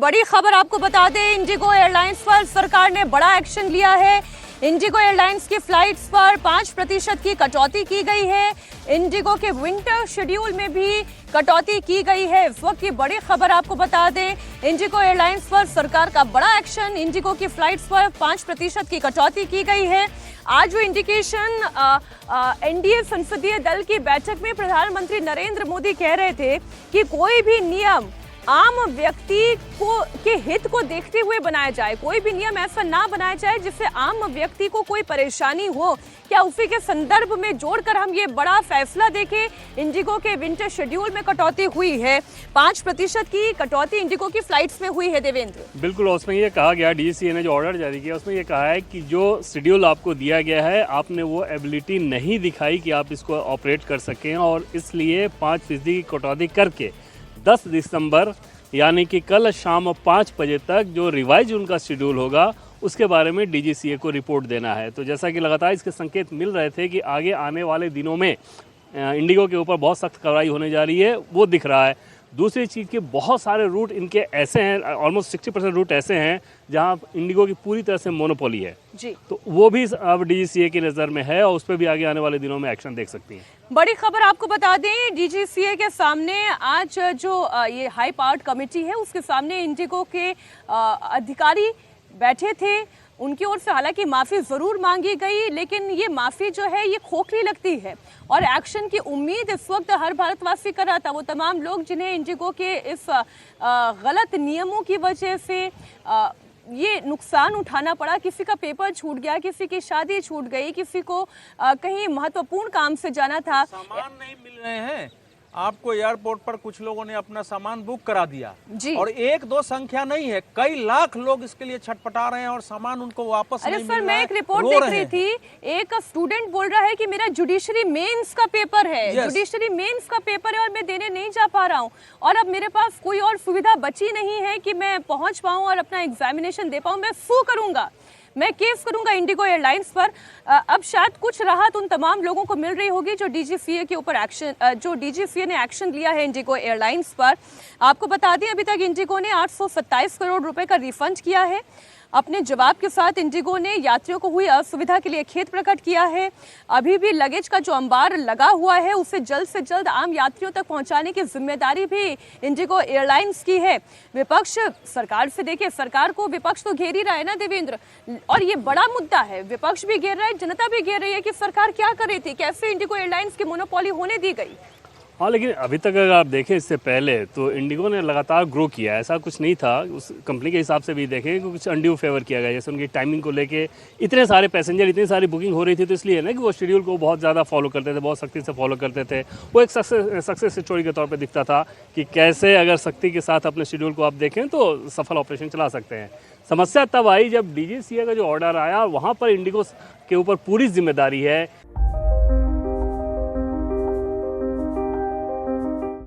बड़ी खबर आपको बता दें, इंडिगो एयरलाइंस पर सरकार ने बड़ा एक्शन लिया है। इंडिगो एयरलाइंस की फ्लाइट्स पर 5% की कटौती की गई है। इंडिगो के विंटर शेड्यूल में भी कटौती की गई है। इस वक्त की बड़ी खबर आपको बता दें, इंडिगो एयरलाइंस पर सरकार का बड़ा एक्शन। इंडिगो की फ्लाइट्स पर 5% की कटौती की गई है। आज वो इंडिकेशन एनडीए संसदीय दल की बैठक में प्रधानमंत्री नरेंद्र मोदी कह रहे थे कि कोई भी नियम आम व्यक्ति को के हित को देखते हुए बनाया जाए, कोई भी नियम ऐसा ना बनाया जाए जिससे आम व्यक्ति को कोई परेशानी हो। क्या उसी के संदर्भ में जोड़कर हम ये बड़ा फैसला देखें। इंडिगो के विंटर शेड्यूल में कटौती हुई है, 5% की कटौती इंडिगो की फ्लाइट्स में हुई है। देवेंद्र, बिल्कुल, उसमें ये कहा गया, डीजीसीए ने जो ऑर्डर जारी किया उसमें ये कहा है कि जो शेड्यूल आपको दिया गया है आपने वो एबिलिटी नहीं दिखाई कि आप इसको ऑपरेट कर सकें, और इसलिए 5% की कटौती करके 10 दिसंबर यानी कि कल शाम 5 बजे तक जो रिवाइज उनका शेड्यूल होगा उसके बारे में डीजीसीए को रिपोर्ट देना है। तो जैसा कि लगातार इसके संकेत मिल रहे थे कि आगे आने वाले दिनों में इंडिगो के ऊपर बहुत सख्त कार्रवाई होने जा रही है, वो दिख रहा है। दूसरी चीज़ के बहुत सारे रूट इनके ऐसे हैं, ऑलमोस्ट 60% रूट ऐसे हैं जहां इंडिगो की पूरी तरह से मोनोपोली है जी। तो वो भी अब डीजीसीए की नज़र में है और उस पर भी आगे आने वाले दिनों में एक्शन देख सकती हैं। बड़ी खबर आपको बता दें, डीजीसीए के सामने आज जो ये हाई पावर्ड कमेटी है उसके सामने इंडिगो के अधिकारी बैठे थे। उनकी ओर से हालांकि माफ़ी ज़रूर मांगी गई, लेकिन ये माफ़ी जो है ये खोखली लगती है और एक्शन की उम्मीद इस वक्त हर भारतवासी कर रहा था। वो तमाम लोग जिन्हें इंडिगो के इस गलत नियमों की वजह से ये नुकसान उठाना पड़ा, किसी का पेपर छूट गया, किसी की शादी छूट गई, किसी को कहीं महत्वपूर्ण काम से जाना था, सामान नहीं मिल रहे हैं। आपको एयरपोर्ट पर कुछ लोगों ने अपना सामान बुक करा दिया जी। और 1-2 संख्या नहीं है, कई लाख लोग इसके लिए छटपटा रहे हैं और सामान उनको वापस नहीं मिल रहा है। मैं एक रिपोर्ट देख रही थी, एक स्टूडेंट बोल रहा है कि मेरा जुडिशरी मेंस का पेपर है, जुडिशरी मेंस का पेपर है और मैं देने नहीं जा पा रहा हूँ, और अब मेरे पास कोई और सुविधा बची नहीं है कि मैं पहुंच पाऊँ और अपना एग्जामिनेशन दे पाऊँ। मैं सू करूंगा, मैं केस करूंगा इंडिगो एयरलाइंस पर। अब शायद कुछ राहत उन तमाम लोगों को मिल रही होगी जो डीजीसीए के ऊपर एक्शन, जो डीजीसीए ने एक्शन लिया है इंडिगो एयरलाइंस पर। आपको बता दें, अभी तक इंडिगो ने 827 करोड़ रुपए का रिफंड किया है। अपने जवाब के साथ इंडिगो ने यात्रियों को हुई असुविधा के लिए खेद प्रकट किया है। अभी भी लगेज का जो अंबार लगा हुआ है उसे जल्द से जल्द आम यात्रियों तक पहुंचाने की जिम्मेदारी भी इंडिगो एयरलाइंस की है। विपक्ष सरकार से, देखिए सरकार को विपक्ष तो घेर ही रहा है ना देवेंद्र, और ये बड़ा मुद्दा है। विपक्ष भी घेर रहा है, जनता भी घेर रही है कि सरकार क्या कर रही थी, कैसे इंडिगो एयरलाइंस की मोनोपोली होने दी गई। हाँ, लेकिन अभी तक अगर आप देखें इससे पहले तो इंडिगो ने लगातार ग्रो किया है, ऐसा कुछ नहीं था। उस कंपनी के हिसाब से भी देखें कि कुछ अनड्यू फेवर किया गया, जैसे उनकी टाइमिंग को लेके इतने सारे पैसेंजर, इतनी सारी बुकिंग हो रही थी, तो इसलिए ना कि वो शेड्यूल को बहुत ज़्यादा फॉलो करते थे, बहुत सख्ती से फॉलो करते थे। वो एक सक्सेस स्टोरी के तौर पर दिखता था कि कैसे अगर सख्ती के साथ अपने शेड्यूल को आप देखें तो सफल ऑपरेशन चला सकते हैं। समस्या तब आई जब डीजीसीए का जो ऑर्डर आया, वहाँ पर इंडिगो के ऊपर पूरी जिम्मेदारी है